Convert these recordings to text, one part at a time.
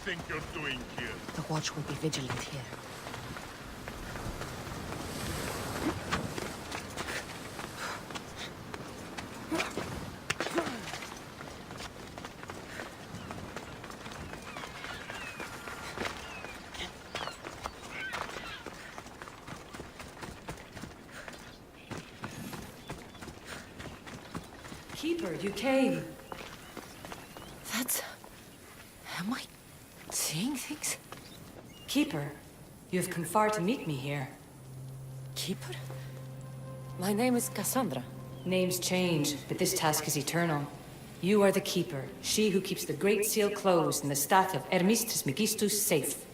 think you're doing here? The watch will be vigilant here. Keeper, you came. That's... Am I seeing things? Keeper, you have come far to meet me here. Keeper? My name is Cassandra. Names change, but this task is eternal. You are the Keeper, she who keeps the Great Seal closed and the staff of Hermes Trismegistus safe.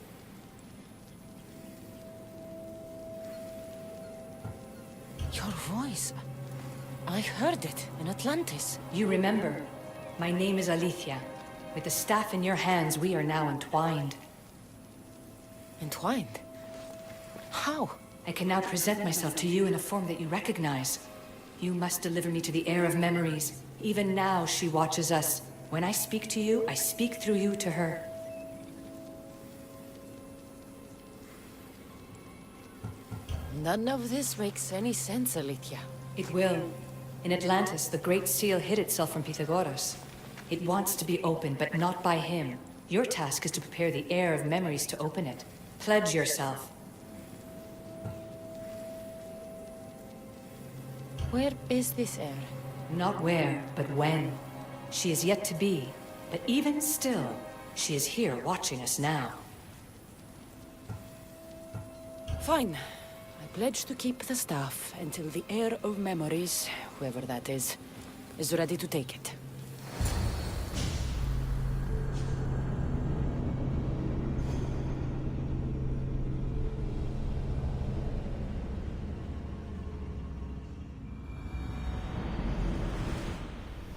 Your voice... I heard it in Atlantis. You remember. My name is Alethea. With the staff in your hands, we are now entwined. Entwined? How? I can now present myself to you in a form that you recognize. You must deliver me to the heir of memories. Even now, she watches us. When I speak to you, I speak through you to her. None of this makes any sense, Alethea. It will. In Atlantis, the Great Seal hid itself from Pythagoras. It wants to be opened, but not by him. Your task is to prepare the heir of memories to open it. Pledge yourself. Where is this heir? Not where, but when. She is yet to be, but even still, she is here watching us now. Fine. I pledge to keep the staff until the heir of memories, whoever that is ready to take it.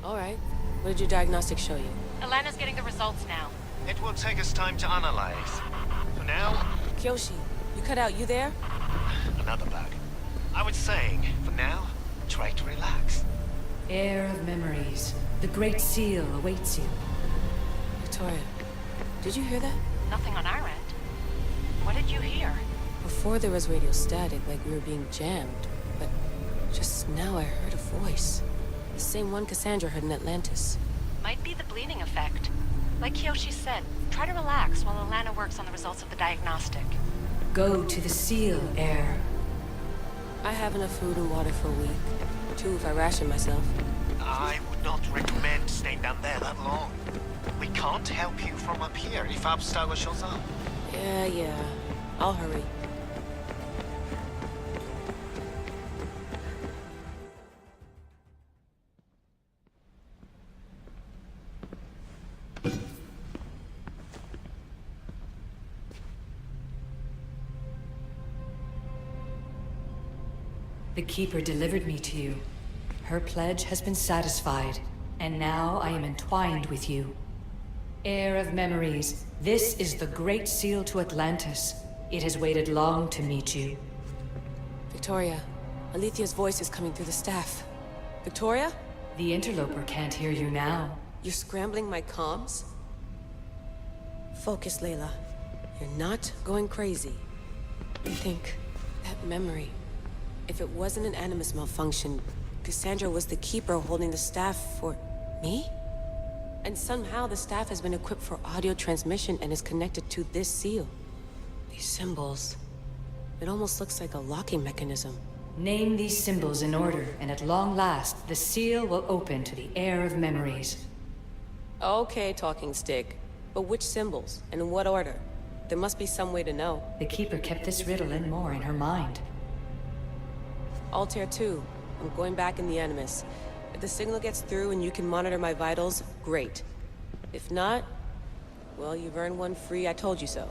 All right. What did your diagnostics show you? Alana's getting the results now. It will take us time to analyze. For now, Kyoshi, you cut out. You there? another bug. I was saying, for now, try to relax. Heir of memories. The Great Seal awaits you. Victoria, did you hear that? Nothing on our end. What did you hear? Before there was radio static, like we were being jammed. But just now I heard a voice. The same one Cassandra heard in Atlantis. Might be the bleeding effect. Like Kyoshi said, try to relax while Alana works on the results of the diagnostic. Go to the Seal, heir. I have enough food and water for a week. 2 if I ration myself. I would not recommend staying down there that long. We can't help you from up here if Abstergo shows up. Yeah. I'll hurry. The Keeper delivered me to you. Her pledge has been satisfied, and now I am entwined with you. Heir of memories, this is the Great Seal to Atlantis. It has waited long to meet you. Victoria, Alethea's voice is coming through the staff. Victoria? The interloper can't hear you now. You're scrambling my comms? Focus, Layla. You're not going crazy. Think, that memory. If it wasn't an Animus malfunction, Cassandra was the Keeper holding the staff for... me? And somehow the staff has been equipped for audio transmission and is connected to this seal. These symbols... it almost looks like a locking mechanism. Name these symbols in order, and at long last, the seal will open to the Heir of memories. Okay, talking stick. But which symbols? And in what order? There must be some way to know. The Keeper kept this riddle and more in her mind. Altair 2. I'm going back in the Animus. If the signal gets through and you can monitor my vitals, great. If not, well, you've earned one free I told you so.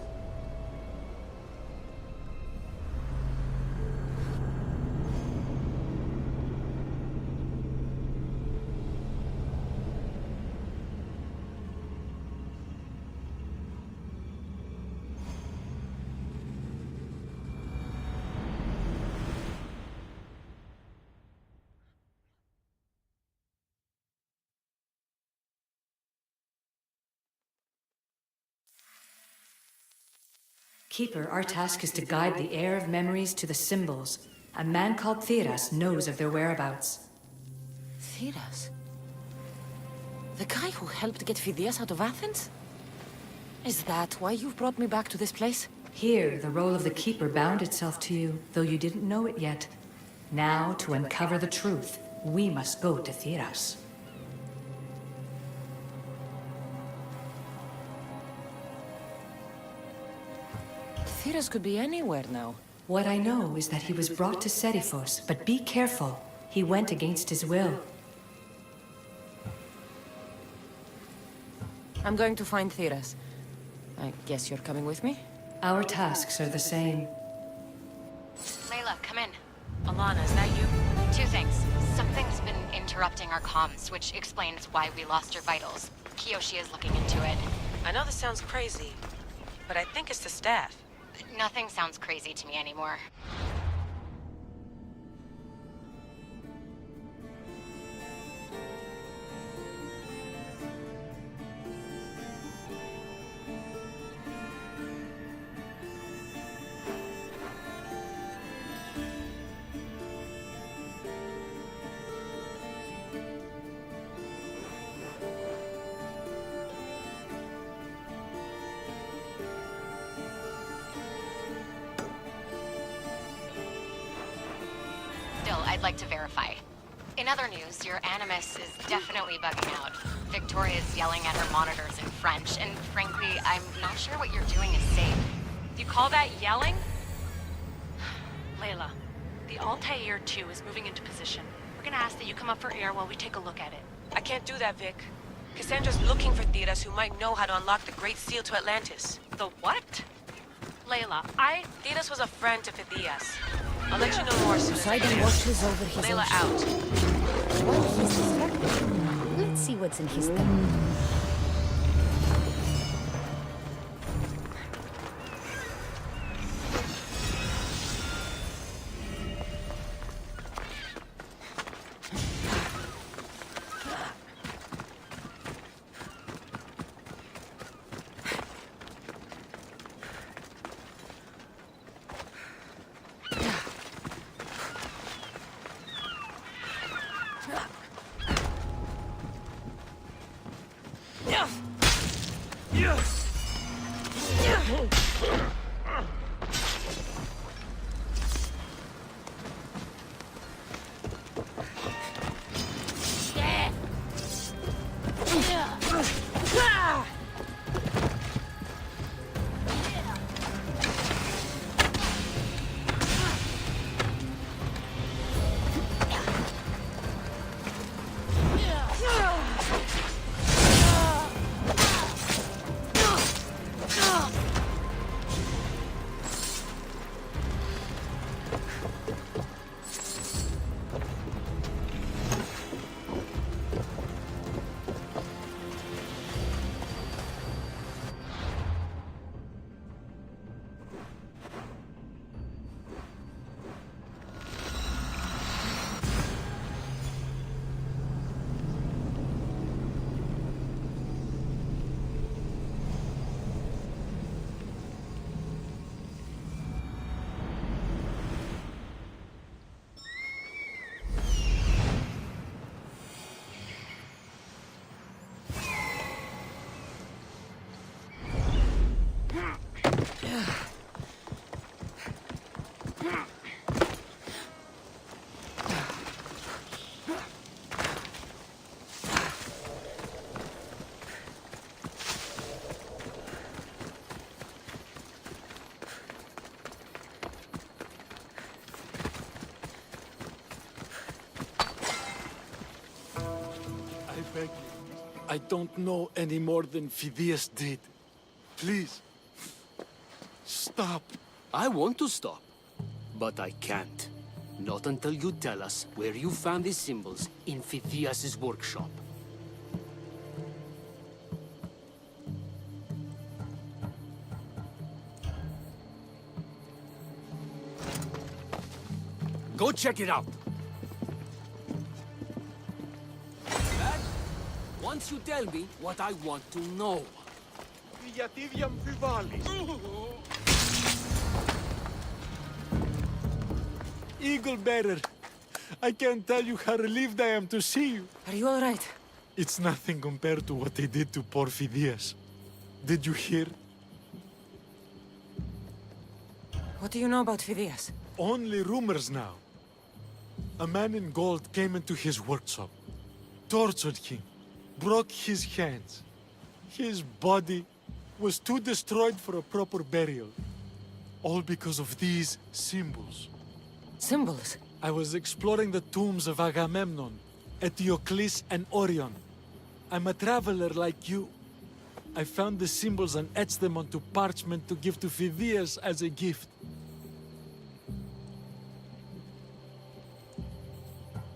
Keeper, our task is to guide the heir of memories to the symbols. A man called Theras knows of their whereabouts. Theras? The guy who helped get Phidias out of Athens? Is that why you've brought me back to this place? Here, the role of the Keeper bound itself to you, though you didn't know it yet. Now, to uncover the truth, we must go to Theras. Theras could be anywhere now. What I know is that he was brought to Seriphos, but be careful. He went against his will. I'm going to find Theras. I guess you're coming with me? Our tasks are the same. Layla, come in. Alana, is that you? Two things. Something's been interrupting our comms, which explains why we lost your vitals. Kiyoshi is looking into it. I know this sounds crazy, but I think it's the staff. Nothing sounds crazy to me anymore. Still, I'd like to verify. In other news, your Animus is definitely bugging out. Victoria's yelling at her monitors in French, and frankly, I'm not sure what you're doing is safe. You call that yelling? Layla, the Altair 2 is moving into position. We're gonna ask that you come up for air while we take a look at it. I can't do that, Vic. Cassandra's looking for Theras who might know how to unlock the Great Seal to Atlantis. The what? Layla, Theras was a friend to Phidias. I'll let you know more soon as I Poseidon can. watches over his Layla ocean. out. Well, he's distracted. Let's see what's in his thumb. beg you. I don't know any more than Phidias did. Please. Stop. I want to stop, but I can't. Not until you tell us where you found these symbols in Phidias' workshop. Go check it out. Dad, once you tell me what I want to know. Γιατί διαμφιβάλλεις. Eagle Bearer! I can't tell you how relieved I am to see you. Are you all right? It's nothing compared to what they did to poor Phidias. Did you hear? What do you know about Phidias? Only rumors now. A man in gold came into his workshop, tortured him, broke his hands. His body was too destroyed for a proper burial. All because of these symbols. Symbols? I was exploring the tombs of Agamemnon, Eteocles, and Orion. I'm a traveler like you. I found the symbols and etched them onto parchment to give to Phidias as a gift.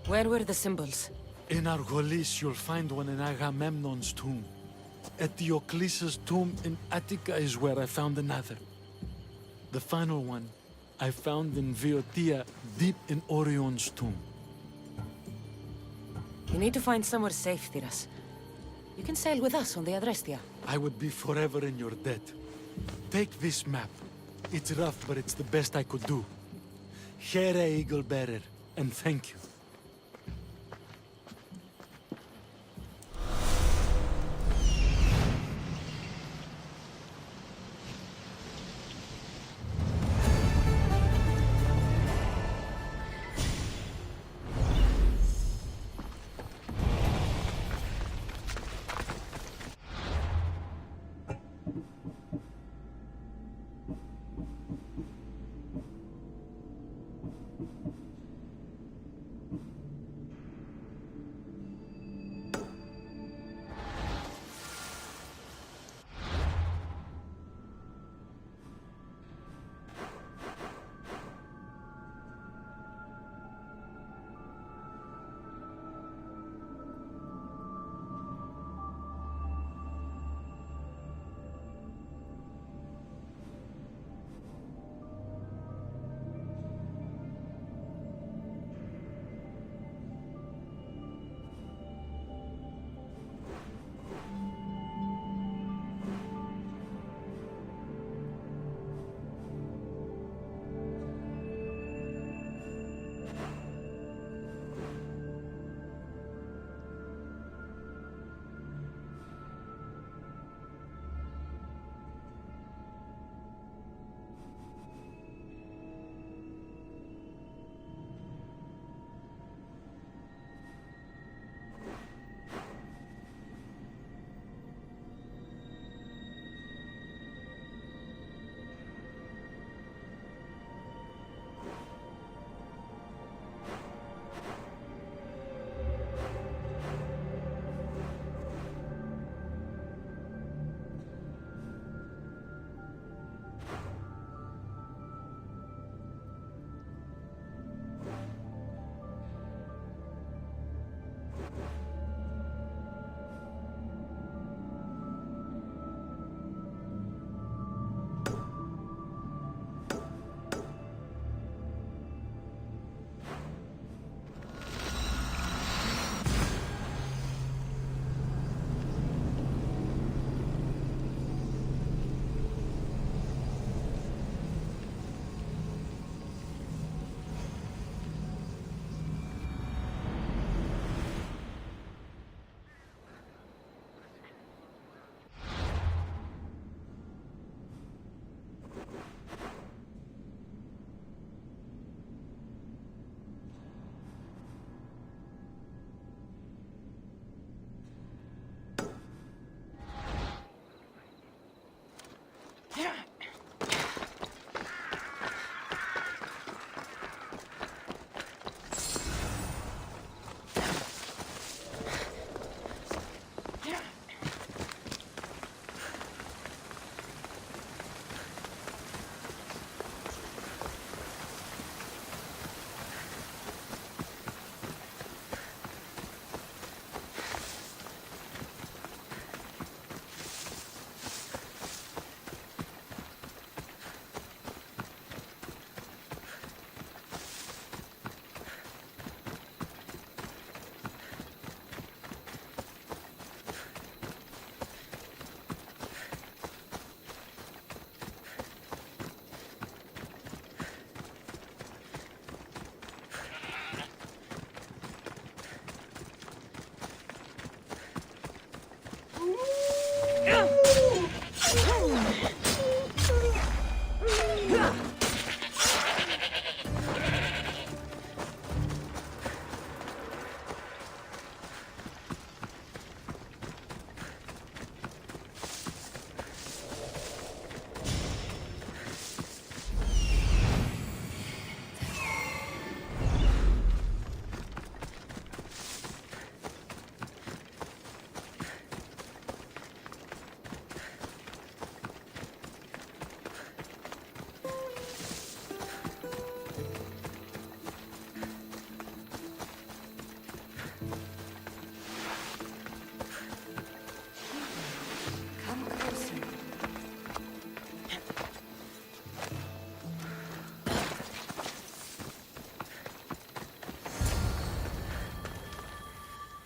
Where were the symbols? In Argolis, you'll find one in Agamemnon's tomb. Eteocles' tomb in Attica is where I found another. The final one I found in Viotia, deep in Orion's tomb. You need to find somewhere safe, Thiras. You can sail with us on the Adrestia. I would be forever in your debt. Take this map. It's rough, but it's the best I could do. Here, Eagle Bearer, and thank you.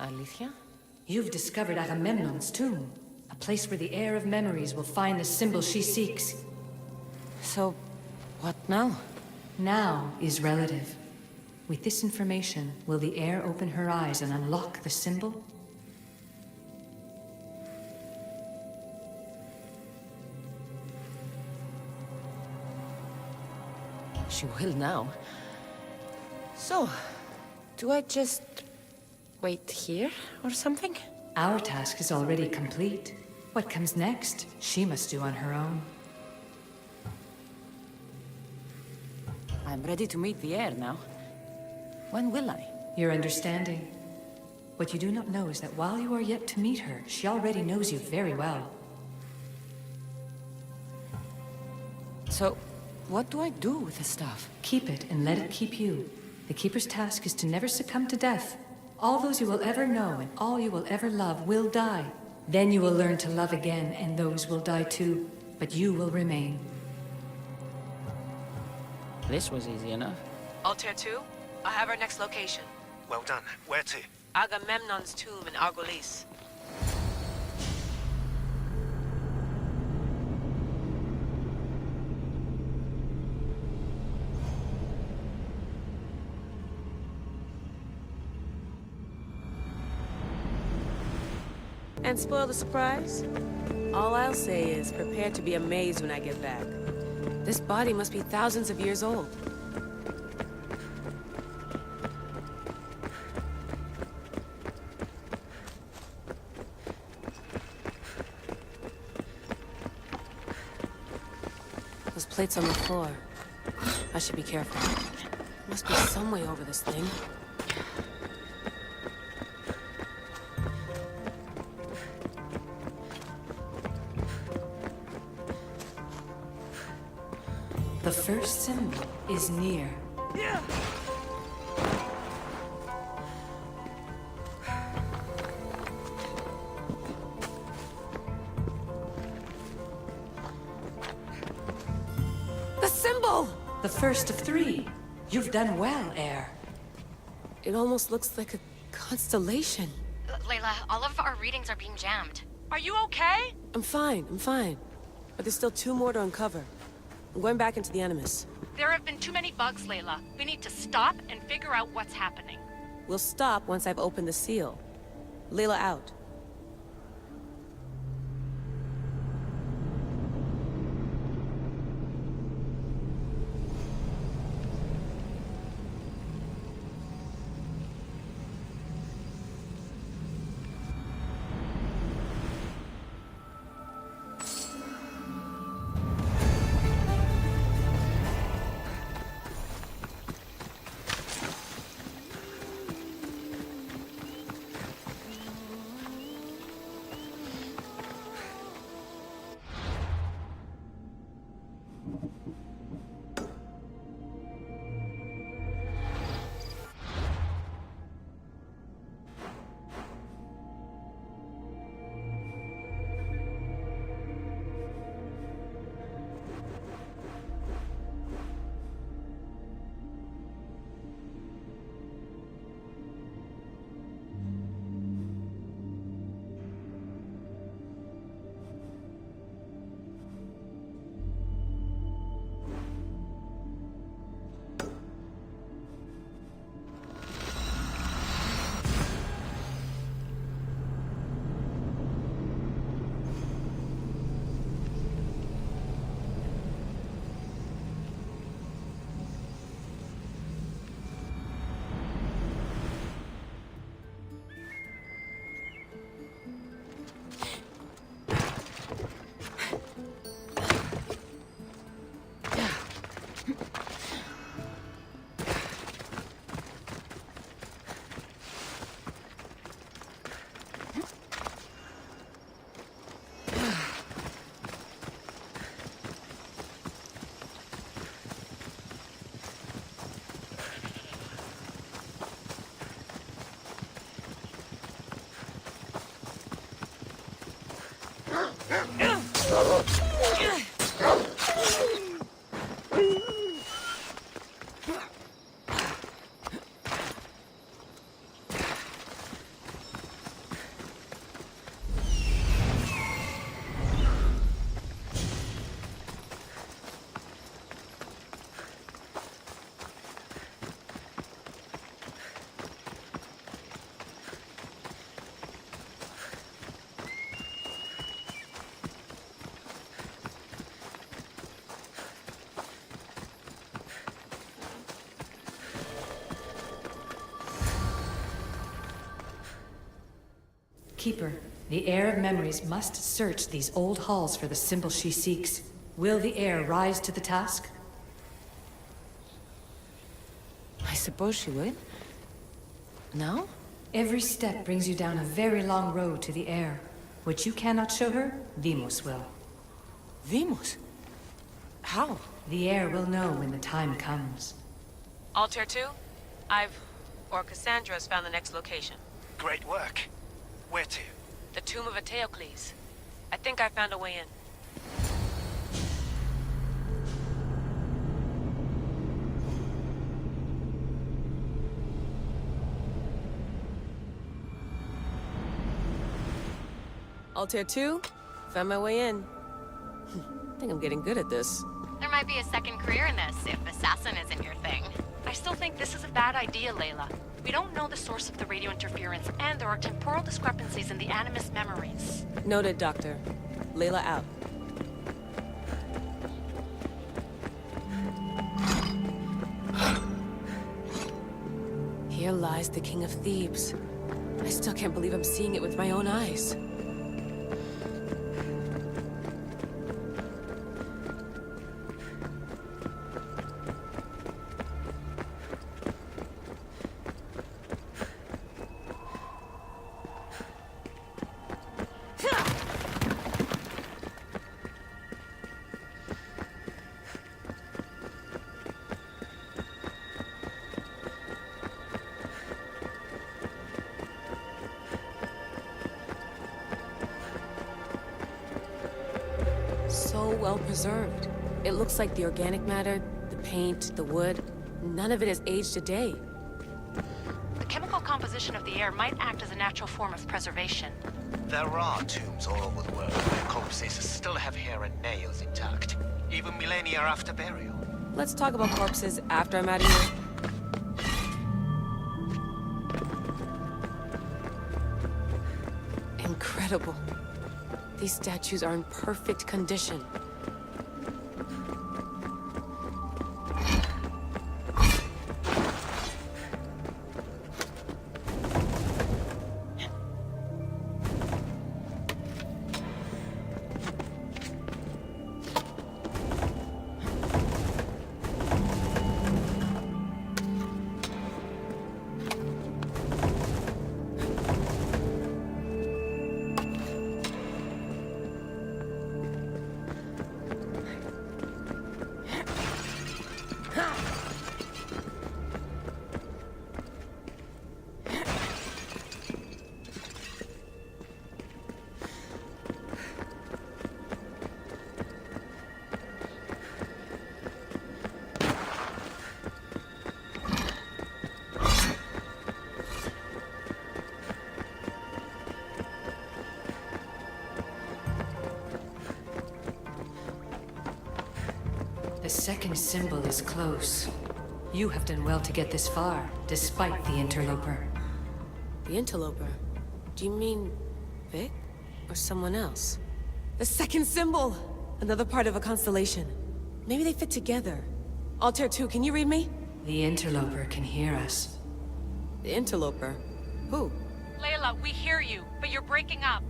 Alicia? You've discovered Agamemnon's tomb, a place where the heir of memories will find the symbol she seeks. So, what now? Now is relative. With this information, will the heir open her eyes and unlock the symbol? She will now. So, do I just wait here or something? Our task is already complete. What comes next, she must do on her own. I'm ready to meet the heir now. When will I? Your understanding. What you do not know is that while you are yet to meet her, she already knows you very well. So, what do I do with the stuff? Keep it and let it keep you. The Keeper's task is to never succumb to death. All those you will ever know and all you will ever love will die. Then you will learn to love again, and those will die too. But you will remain. This was easy enough. Altair 2, I have our next location. Well done. Where to? Agamemnon's tomb in Argolis. And spoil the surprise? All I'll say is prepare to be amazed when I get back. This body must be thousands of years old. Those plates on the floor. I should be careful. Must be some way over this thing. The first symbol is near. The symbol! The first of three. You've done well, heir. It almost looks like a constellation. Layla, all of our readings are being jammed. Are you okay? I'm fine. But there's still 2 more to uncover. I'm going back into the Animus. There have been too many bugs, Layla. We need to stop and figure out what's happening. We'll stop once I've opened the seal. Layla out. Keeper, the Heir of Memories must search these old halls for the symbol she seeks. Will the Heir rise to the task? I suppose she would. No? Every step brings you down a very long road to the Heir. What you cannot show her, Vimos will. Vimos? How? The Heir will know when the time comes. Altair 2, Cassandra's found the next location. Great work. Where to? The Tomb of Eteocles. I think I found a way in. Altair 2, found my way in. I think I'm getting good at this. There might be a second career in this if assassin isn't your thing. I still think this is a bad idea, Layla. We don't know the source of the radio interference, and there are temporal discrepancies in the Animus memories. Noted, Doctor. Layla out. Here lies the King of Thebes. I still can't believe I'm seeing it with my own eyes. So well preserved. It looks like the organic matter, the paint, the wood, none of it has aged a day. The chemical composition of the air might act as a natural form of preservation. There are tombs all over the world where corpses still have hair and nails intact, even millennia after burial. Let's talk about corpses after I'm out of here. Incredible. These statues are in perfect condition. The second symbol is close. You have done well to get this far, despite the interloper. The interloper? Do you mean Vic? Or someone else? The second symbol! Another part of a constellation. Maybe they fit together. Altair 2, can you read me? The interloper can hear us. The interloper? Who? Layla, we hear you, but you're breaking up.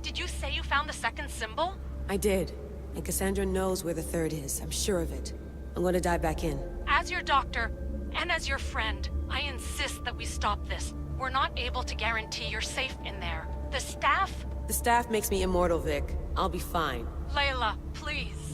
Did you say you found the second symbol? I did. And Cassandra knows where the third is. I'm sure of it. I'm going to dive back in. As your doctor, and as your friend, I insist that we stop this. We're not able to guarantee you're safe in there. The staff? The staff makes me immortal, Vic. I'll be fine. Layla, please.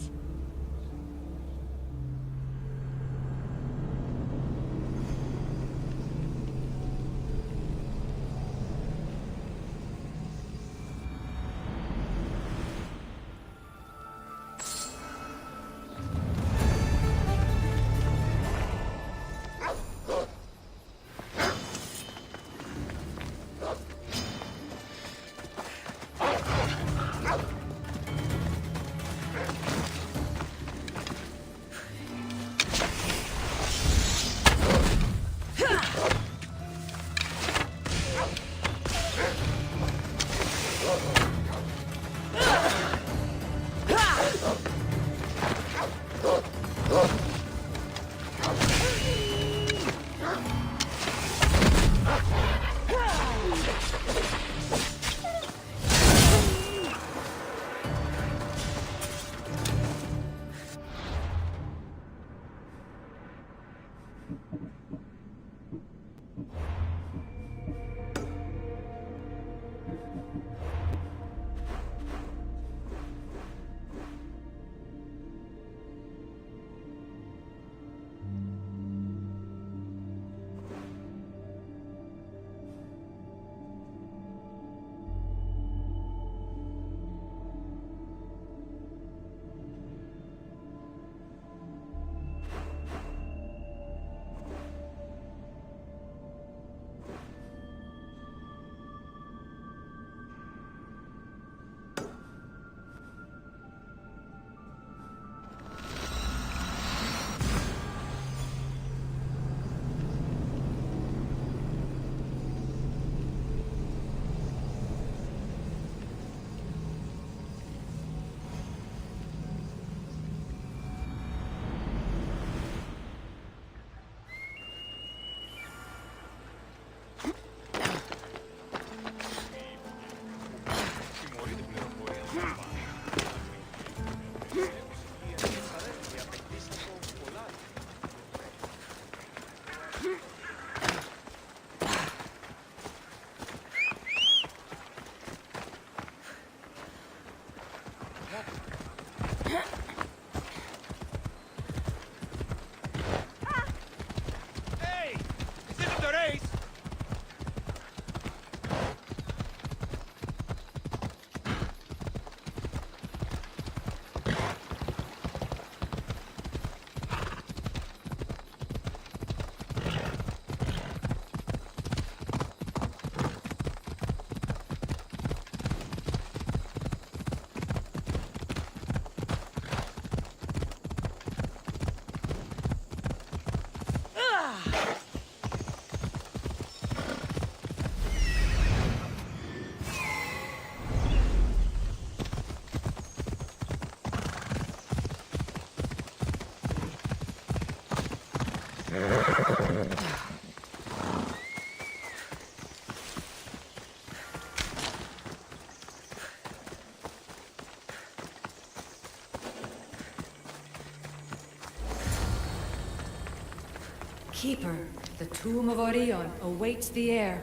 Keeper, the tomb of Orion awaits the heir.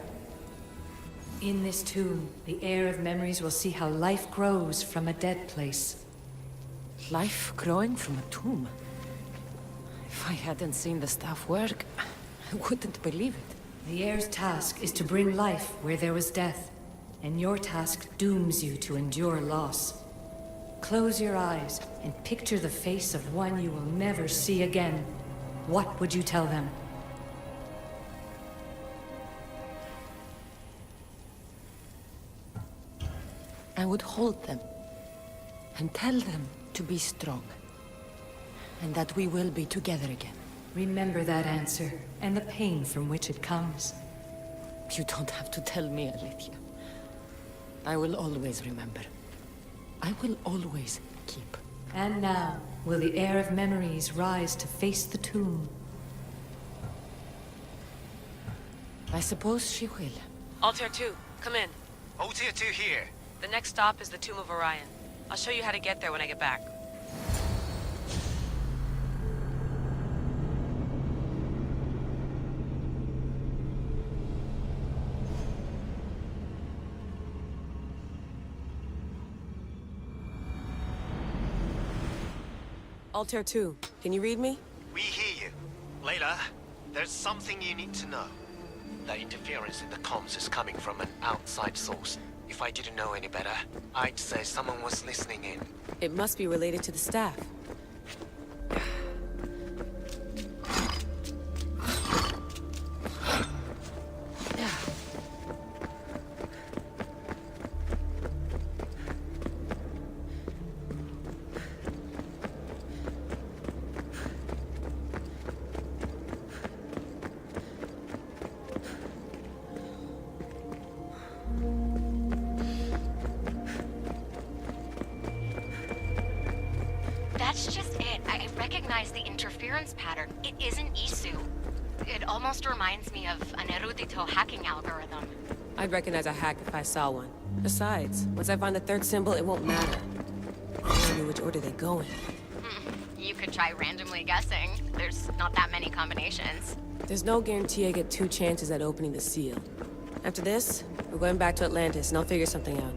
In this tomb, the heir of memories will see how life grows from a dead place. Life growing from a tomb. If I hadn't seen the staff work, I wouldn't believe it. The heir's task is to bring life where there was death, and your task dooms you to endure loss. Close your eyes and picture the face of one you will never see again. What would you tell them? I would hold them and tell them to be strong, and that we will be together again. Remember that answer, and the pain from which it comes. You don't have to tell me, Alethea. I will always remember. I will always keep. And now, will the heir of memories rise to face the tomb? I suppose she will. Altair 2, come in. Oh, tier 2 here. The next stop is the Tomb of Orion. I'll show you how to get there when I get back. Altair 2, can you read me? We hear you. Layla, there's something you need to know. The interference in the comms is coming from an outside source. If I didn't know any better, I'd say someone was listening in. It must be related to the staff. That's just it. I recognize the interference pattern. It isn't Isu. It almost reminds me of an Erudito hacking algorithm. I'd recognize a hack if I saw one. Besides, once I find the third symbol, it won't matter. I don't know which order they go in. You could try randomly guessing. There's not that many combinations. There's no guarantee I get 2 chances at opening the seal. After this, we're going back to Atlantis, and I'll figure something out.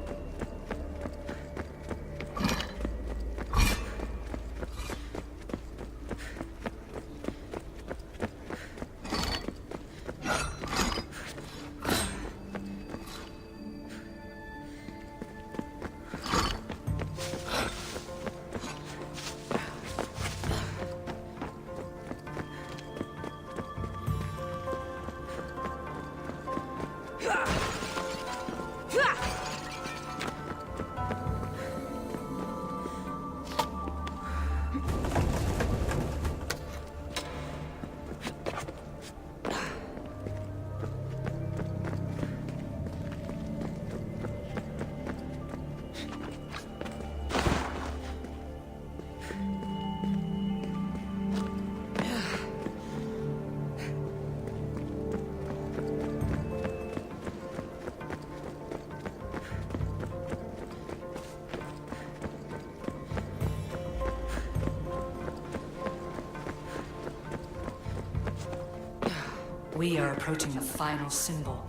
We are approaching the final symbol.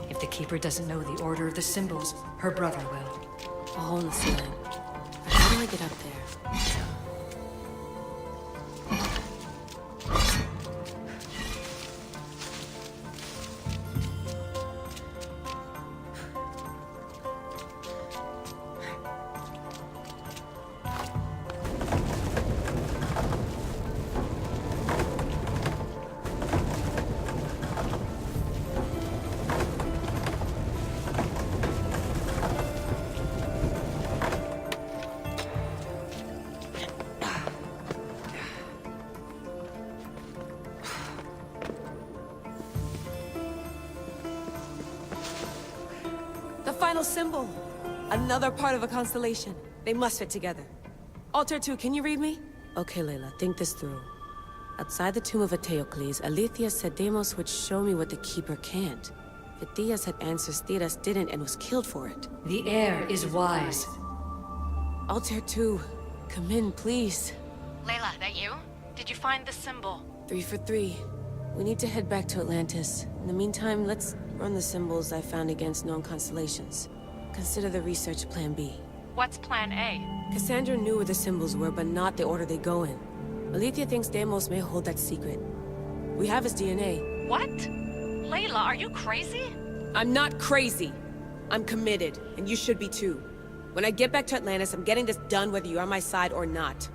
If the Keeper doesn't know the order of the symbols, her brother will. A hole in the ceiling. But how do I get up there? Final symbol! Another part of a constellation. They must fit together. Altair 2, can you read me? Okay, Layla, think this through. Outside the tomb of Eteocles, Alethea said Deimos would show me what the Keeper can't. Phidias had answers Theras didn't and was killed for it. The heir is wise. Altair 2, come in, please. Layla, that you? Did you find the symbol? 3 for 3. We need to head back to Atlantis. In the meantime, let's run the symbols I found against known constellations. Consider the research Plan B. What's plan A? Cassandra knew where the symbols were, but not the order they go in. Alethea thinks Deimos may hold that secret. We have his DNA. What? Layla, are you crazy? I'm not crazy. I'm committed, and you should be too. When I get back to Atlantis, I'm getting this done whether you're on my side or not.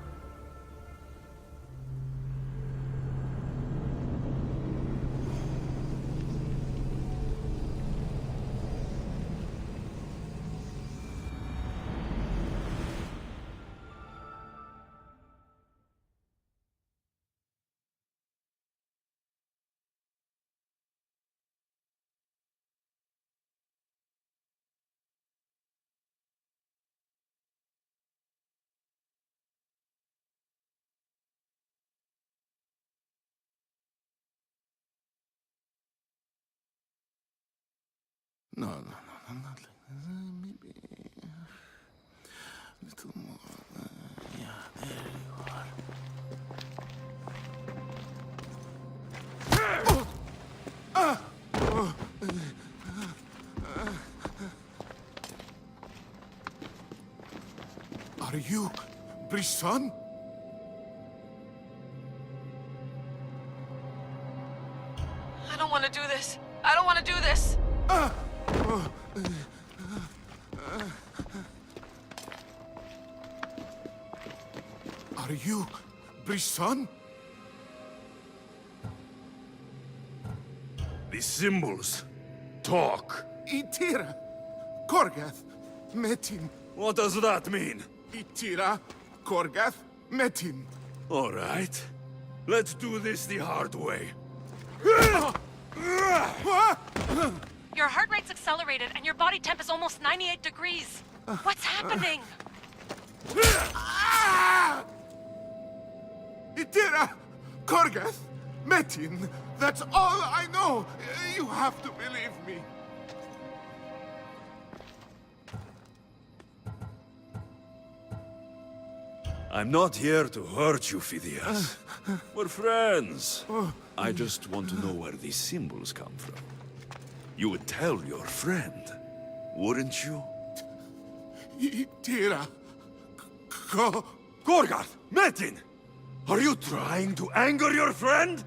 No, not like this. Maybe a little more. Yeah, there you are. Are you Brisson? I don't want to do this. I don't want to do this. Are you Brisson? The symbols talk. Itira, Korgath, Metin. What does that mean? Itira, Korgath, Metin. All right. Let's do this the hard way. Your heart rate's accelerated and your body temp is almost 98 degrees. What's happening? Itira, Korgath, Metin. That's all I know. You have to believe me. I'm not here to hurt you, Phidias. We're friends. I just want to know where these symbols come from. You would tell your friend, wouldn't you? Itira, Gorgath! Metin! Are you trying to anger your friend?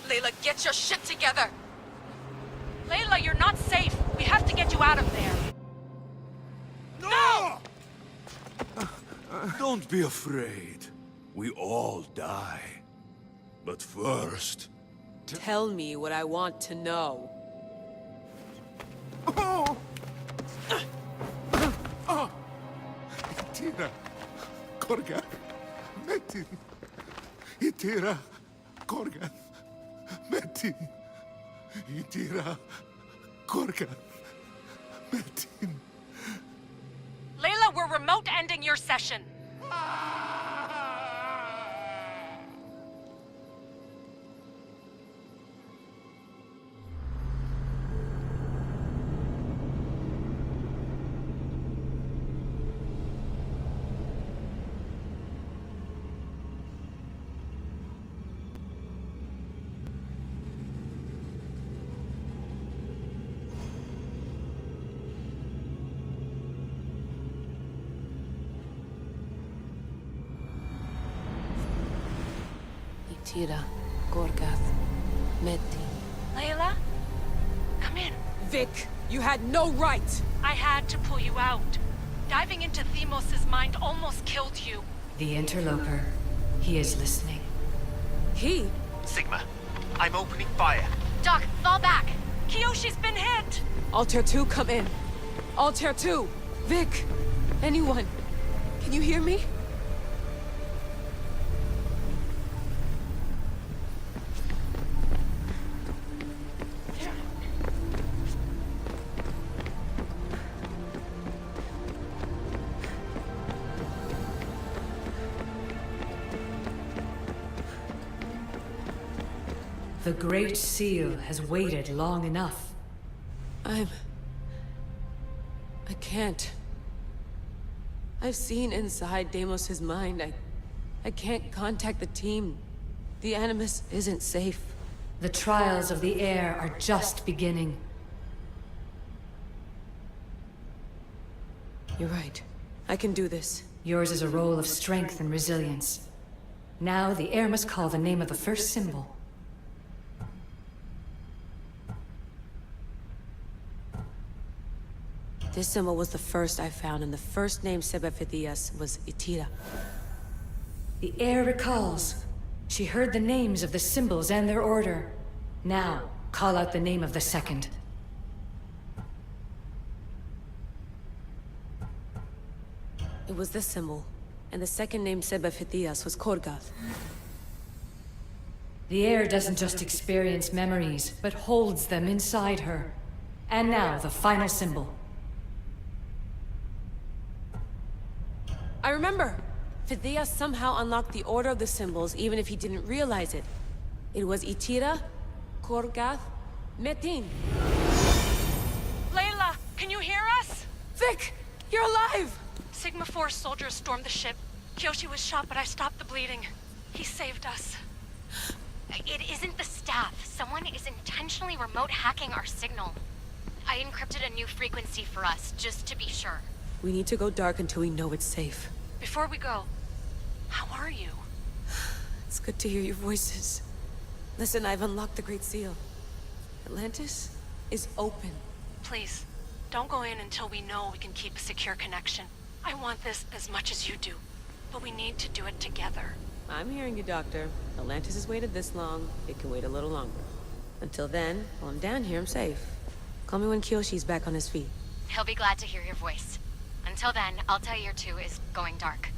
Layla, get your shit together! Layla, you're not safe. We have to get you out of there. No! Don't be afraid. We all die. But first... Tell me what I want to know. Itira, Korgath, Metin. Itira, Korgath, Metin. Itira, Korgath, Metin. Layla, we're remote ending your session. Itira, Korgath, Metin. Layla, come in. Vic, you had no right! I had to pull you out. Diving into Themos' mind almost killed you. The interloper. He is listening. He? Sigma, I'm opening fire. Doc, fall back! Kiyoshi's been hit! Altair 2, come in. Altair 2! Vic! Anyone? Can you hear me? The Great Seal has waited long enough. I can't. I've seen inside Deimos' mind. I can't contact the team. The Animus isn't safe. The trials of the air are just beginning. You're right. I can do this. Yours is a role of strength and resilience. Now the air must call the name of the first symbol. This symbol was the first I found, and the first name said by Phidias was Itira. The air recalls. She heard the names of the symbols and their order. Now, call out the name of the second. It was this symbol, and the second name said by Phidias was Korgath. The air doesn't just experience memories, but holds them inside her. And now, the final symbol. I remember! Phidias somehow unlocked the order of the symbols, even if he didn't realize it. It was Itira, Korgath, Metin. Layla, can you hear us? Vic! You're alive! Sigma 4 soldiers stormed the ship. Kiyoshi was shot, but I stopped the bleeding. He saved us. It isn't the staff. Someone is intentionally remote hacking our signal. I encrypted a new frequency for us, just to be sure. We need to go dark until we know it's safe. Before we go, how are you? It's good to hear your voices. Listen, I've unlocked the Great Seal. Atlantis is open. Please, don't go in until we know we can keep a secure connection. I want this as much as you do, but we need to do it together. I'm hearing you, Doctor. Atlantis has waited this long. It can wait a little longer. Until then, while I'm down here, I'm safe. Call me when Kiyoshi's back on his feet. He'll be glad to hear your voice. Until then, Altair 2 is going dark.